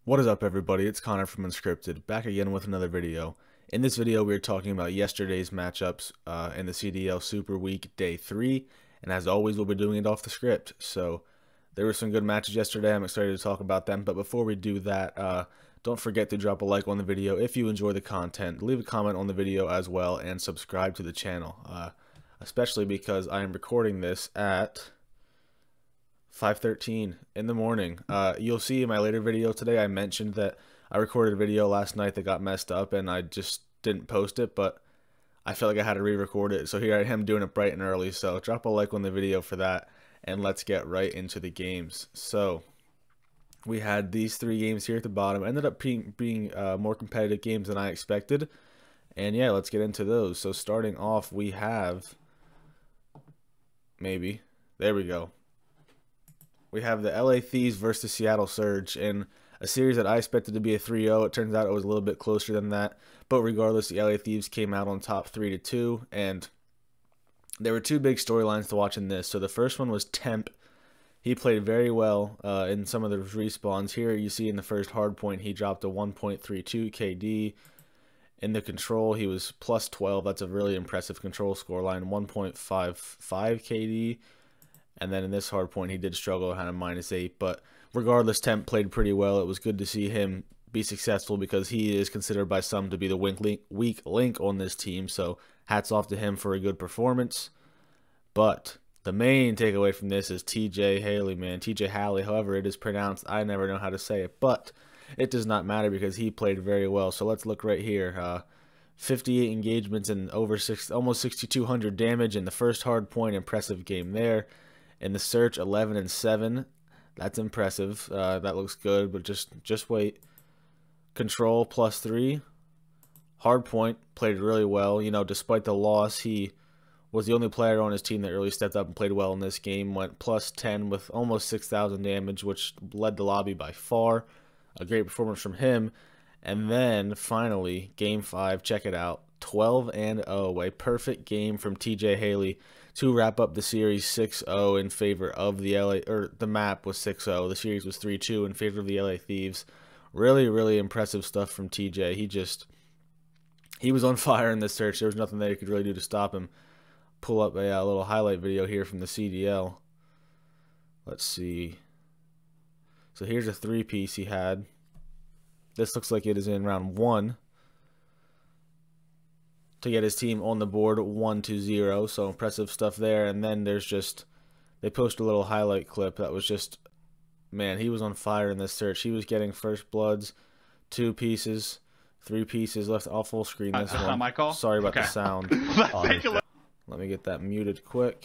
What is up, everybody? It's Connor from Unscripted, back again with another video. In this video, we are talking about yesterday's matchups in the CDL Super Week Day 3, and as always, we'll be doing it off the script. So, there were some good matches yesterday. I'm excited to talk about them, but before we do that, don't forget to drop a like on the video if you enjoy the content. Leave a comment on the video as well, and subscribe to the channel, especially because I am recording this at 5:13 in the morning. You'll see in my later video today I mentioned that I recorded a video last night that got messed up and I just didn't post it, but I felt like I had to re-record it, so here I am doing it bright and early. So drop a like on the video for that, and let's get right into the games. So we had these three games here at the bottom. Ended up being more competitive games than I expected, and yeah, let's get into those. So starting off, we have there we go. We have the LA Thieves versus the Seattle Surge in a series that I expected to be a 3-0. It turns out it was a little bit closer than that. But regardless, the LA Thieves came out on top 3-2. And there were two big storylines to watch in this. So the first one was Temp. He played very well in some of the respawns. Here you see in the first hardpoint, he dropped a 1.32 KD. In the control, he was plus 12. That's a really impressive control scoreline. 1.55 KD. And then in this hard point, he did struggle, had a -8. But regardless, Temp played pretty well. It was good to see him be successful because he is considered by some to be the weak link on this team. So hats off to him for a good performance. But the main takeaway from this is TJHaly, man. TJHaly, however it is pronounced, I never know how to say it. But it does not matter because he played very well. So let's look right here. 58 engagements and almost 6,200 damage in the first hard point. Impressive game there. In the search, 11 and 7. That's impressive. That looks good, but just wait. Control, +3. Hardpoint played really well. You know, despite the loss, he was the only player on his team that really stepped up and played well in this game. Went +10 with almost 6,000 damage, which led the lobby by far. A great performance from him. And then finally, Game 5. Check it out. 12 and 0. A perfect game from TJHaly to wrap up the series 6-0 in favor of the LA, or the map was 6-0. The series was 3-2 in favor of the LA Thieves. Really, really impressive stuff from TJ. He was on fire in this search. There was nothing that he could really do to stop him. Pull up a little highlight video here from the CDL. Let's see. So here's a 3-piece he had. This looks like it is in round 1. To get his team on the board 1-0, so impressive stuff there. And then there's they posted a little highlight clip that was just, man, he was on fire in this search. He was getting first bloods, 2 pieces, 3 pieces left off full screen. This one. My call? Sorry about the sound. Let me get that muted quick.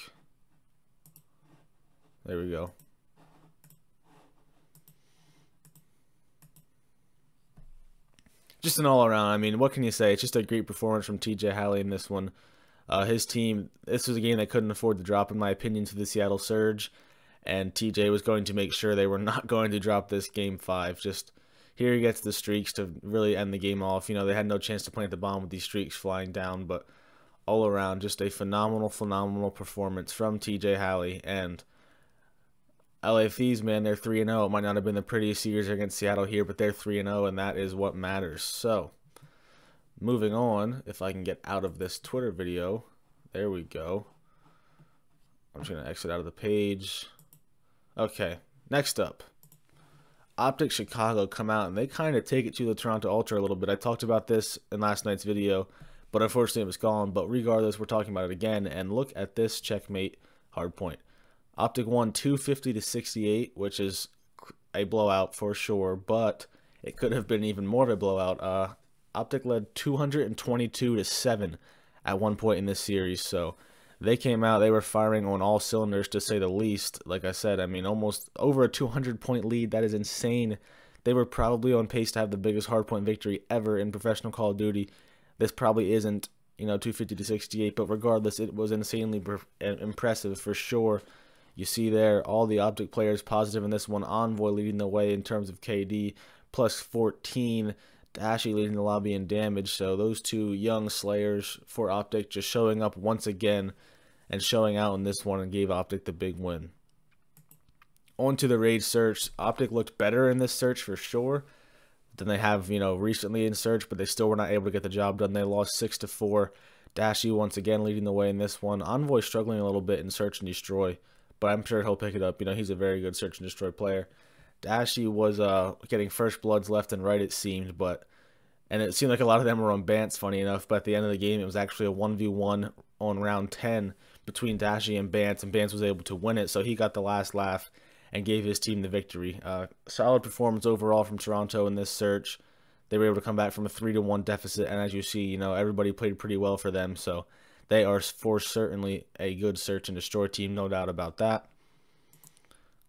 There we go. Just an all-around, I mean, what can you say? It's just a great performance from TJHaly in this one. His team, this was a game they couldn't afford to drop, in my opinion, to the Seattle Surge. And TJ was going to make sure they were not going to drop this Game 5. Just here he gets the streaks to really end the game off. You know, they had no chance to plant the bomb with these streaks flying down. But all around, just a phenomenal, phenomenal performance from TJHaly. And LA Thieves, man, they're 3-0. It might not have been the prettiest series against Seattle here, but they're 3-0, and that is what matters. So, moving on, if I can get out of this Twitter video. There we go. I'm just going to exit out of the page. Okay, next up. OpTic Chicago come out, and they kind of take it to the Toronto Ultra a little bit. I talked about this in last night's video, but unfortunately it was gone. But regardless, we're talking about it again, and look at this checkmate hardpoint. OpTic won 250-68, which is a blowout for sure, but it could have been even more of a blowout. OpTic led 222-7 at one point in this series, so they came out, they were firing on all cylinders to say the least. Like I said, I mean, almost over a 200-point lead. That is insane. They were probably on pace to have the biggest hardpoint victory ever in professional Call of Duty. This probably isn't, you know, 250-68, but regardless, it was insanely impressive for sure. You see there, all the OpTic players positive in this one. Envoy leading the way in terms of KD, plus 14. Dashy leading the lobby in damage. So those two young slayers for OpTic just showing up once again and showing out in this one and gave OpTic the big win. On to the raid search. OpTic looked better in this search for sure. than they have, recently in search, but they still were not able to get the job done. They lost 6-4. TJHaly once again leading the way in this one. Envoy struggling a little bit in search and destroy, but I'm sure he'll pick it up. He's a very good search and destroy player. TJHaly was getting first bloods left and right, it seemed, and it seemed like a lot of them were on Bance, funny enough, but at the end of the game, it was actually a 1v1 on round 10 between TJHaly and Bance was able to win it, so he got the last laugh and gave his team the victory. Solid performance overall from Toronto in this search. They were able to come back from a 3-1 deficit, and as you see, everybody played pretty well for them, so they are for certainly a good search and destroy team, no doubt about that.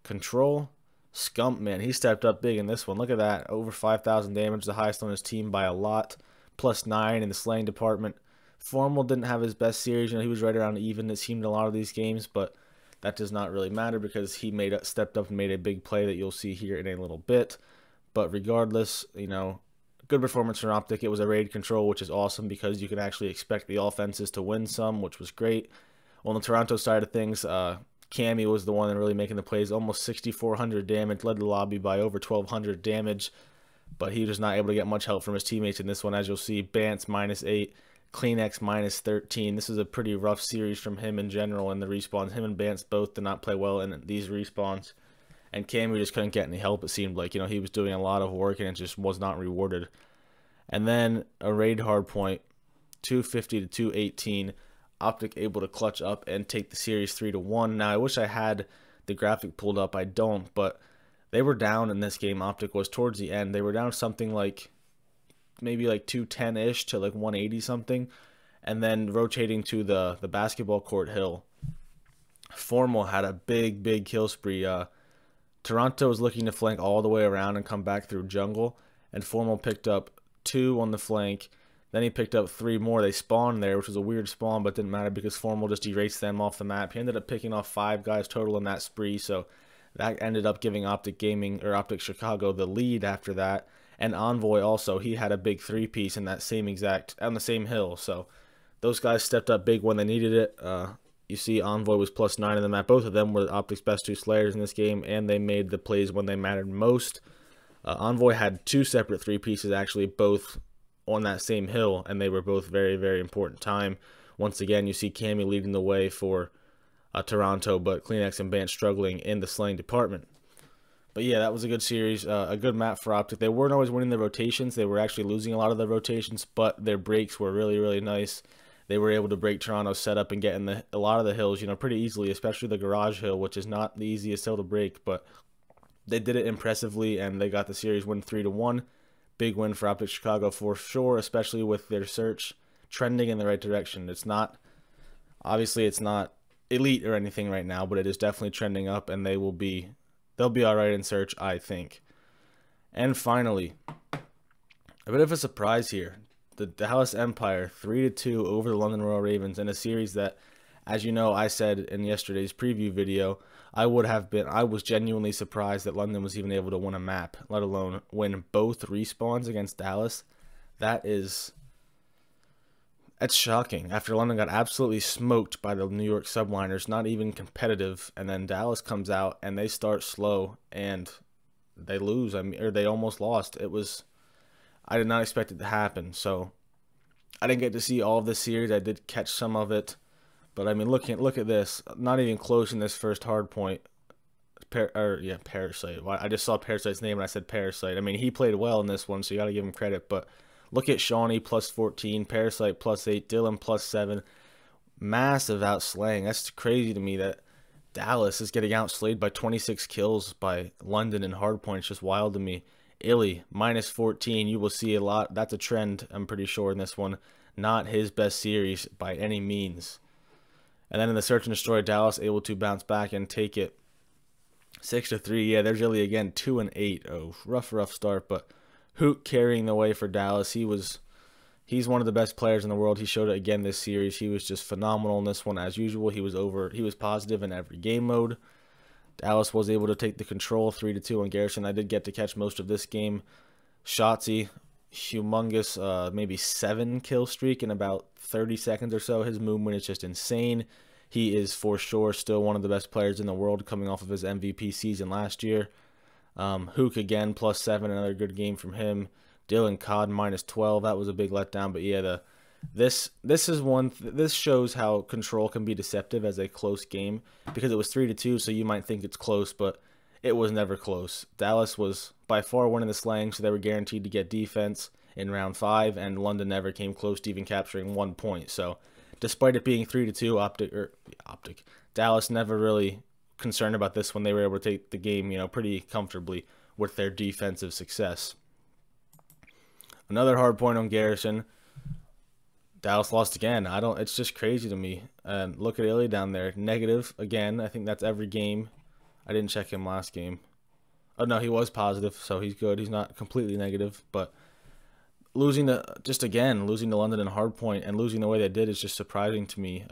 Control. Scump, man, he stepped up big in this one. Look at that. Over 5,000 damage, the highest on his team by a lot. +9 in the slaying department. Formal didn't have his best series. He was right around even, it seemed, in a lot of these games, but that does not really matter because he stepped up and made a big play that you'll see here in a little bit. But regardless, good performance from OpTic. It was a raid control, which is awesome because you can actually expect the offenses to win some, which was great. On the Toronto side of things, Cammy was the one really making the plays. Almost 6,400 damage, led the lobby by over 1,200 damage, but he was not able to get much help from his teammates in this one. As you'll see, Bance -8, Kleenex -13. This is a pretty rough series from him in general in the respawns. Him and Bance both did not play well in these respawns, and Cammy just couldn't get any help, it seemed like. He was doing a lot of work, and it just was not rewarded. And then a raid hardpoint, 250 to 218. OpTic able to clutch up and take the series 3-1. Now, I wish I had the graphic pulled up. I don't, but they were down in this game. OpTic was towards the end. They were down something like maybe like 210-ish to like 180 something, and then rotating to the basketball court hill. Formal had a big kill spree. Toronto was looking to flank all the way around and come back through jungle, and Formal picked up 2 on the flank. Then he picked up 3 more. They spawned there, which was a weird spawn, but didn't matter because Formal just erased them off the map. He ended up picking off 5 guys total in that spree, so that ended up giving OpTic Gaming, or OpTic Chicago, the lead after that. And Envoy also, he had a big 3-piece in that on the same hill. So those guys stepped up big when they needed it. You see Envoy was +9 in the map. Both of them were OpTic's best 2 slayers in this game, and they made the plays when they mattered most. Envoy had 2 separate 3-pieces, actually, both on that same hill, and they were both very important time. Once again, you see Cammy leading the way for Toronto, but Kleenex and Bance struggling in the slaying department. But yeah, that was a good series, a good map for OpTic. They weren't always winning the rotations. They were actually losing a lot of the rotations, but their breaks were really nice. They were able to break Toronto's setup and get in a lot of the hills, pretty easily, especially the garage hill, which is not the easiest hill to break, but they did it impressively, and they got the series win 3-1. Big win for OpTic Chicago for sure, especially with their search trending in the right direction. Obviously it's not elite or anything right now, but it is definitely trending up, and they'll be all right in search, I think. And finally, a bit of a surprise here. The Dallas Empire 3-2 over the London Royal Ravens in a series that, as you know, I said in yesterday's preview video, I was genuinely surprised that London was even able to win a map, let alone win both respawns against Dallas. That's shocking. After London got absolutely smoked by the New York Subliners, not even competitive, and then Dallas comes out and they start slow and they lose. Or they almost lost. I did not expect it to happen. So I didn't get to see all of the series. I did catch some of it. But look at this. Not even close in this first hard point. Parasite. I just saw Parasite's name and I said Parasite. He played well in this one, so you got to give him credit. But look at Shawnee +14, Parasite +8, Dylan +7. Massive outslaying. That's crazy to me that Dallas is getting outslayed by 26 kills by London in hardpoint. It's just wild to me. Illy -14. You will see a lot. That's a trend, I'm pretty sure, in this one. Not his best series by any means. And then in the search and destroy, Dallas able to bounce back and take it 6-3. Yeah, there's Illy again, 2-8. Oh, rough start, but Hook carrying the way for Dallas. He's one of the best players in the world. He showed it again this series. He was just phenomenal in this one as usual. He was positive in every game mode. Dallas was able to take the control 3-2 on Garrison. I did get to catch most of this game. Shotzi, humongous, maybe 7 kill streak in about 30 seconds or so. His movement is just insane. He is for sure still one of the best players in the world coming off of his MVP season last year. Hook again +7, another good game from him. Dylan Codd -12. That was a big letdown. But yeah, this shows how control can be deceptive as a close game, because it was 3-2, so you might think it's close, but it was never close. Dallas was by far winning the slang, so they were guaranteed to get defense in round 5, and London never came close to even capturing 1 point. So despite it being 3-2, OpTic, Dallas never really concerned about this when they were able to take the game, pretty comfortably with their defensive success. Another hard point on Garrison. Dallas lost again. It's just crazy to me. And look at Illy down there, negative again. I think that's every game. I didn't check him last game. Oh no, he was positive, so he's good. He's not completely negative, but losing to London and Hardpoint, and losing the way they did is just surprising to me.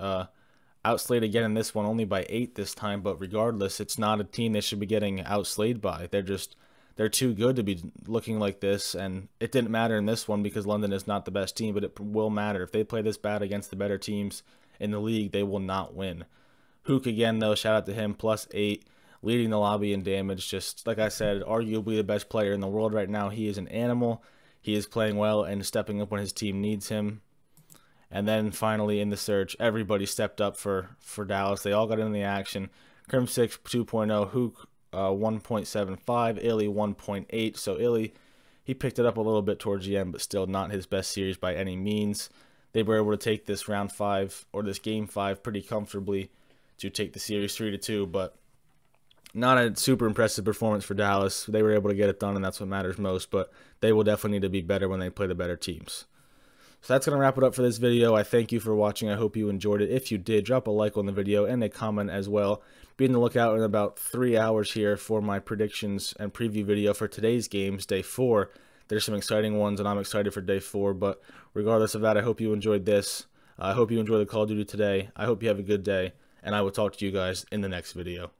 Outslayed again in this one, only by 8 this time, but regardless, it's not a team they should be getting outslayed by. They're too good to be looking like this, and it didn't matter in this one because London is not the best team, but it will matter. If they play this bad against the better teams in the league, they will not win. Hook again, though, shout out to him, +8, leading the lobby in damage. Just like I said, arguably the best player in the world right now. He is an animal. He is playing well and stepping up when his team needs him. And then finally in the search, everybody stepped up for Dallas. They all got in the action. Crim6 2.0, Hook 1.75, Illy 1.8. So Illy, he picked it up a little bit towards the end, but still not his best series by any means. They were able to take this round 5, or this game 5, pretty comfortably to take the series 3-2, but not a super impressive performance for Dallas. They were able to get it done, and that's what matters most, but they will definitely need to be better when they play the better teams. So that's going to wrap it up for this video. I thank you for watching. I hope you enjoyed it. If you did, drop a like on the video and a comment as well. Be on the lookout in about 3 hours here for my predictions and preview video for today's games, day 4. There's some exciting ones, and I'm excited for day 4, but regardless of that, I hope you enjoyed this. I hope you enjoy the Call of Duty today. I hope you have a good day, and I will talk to you guys in the next video.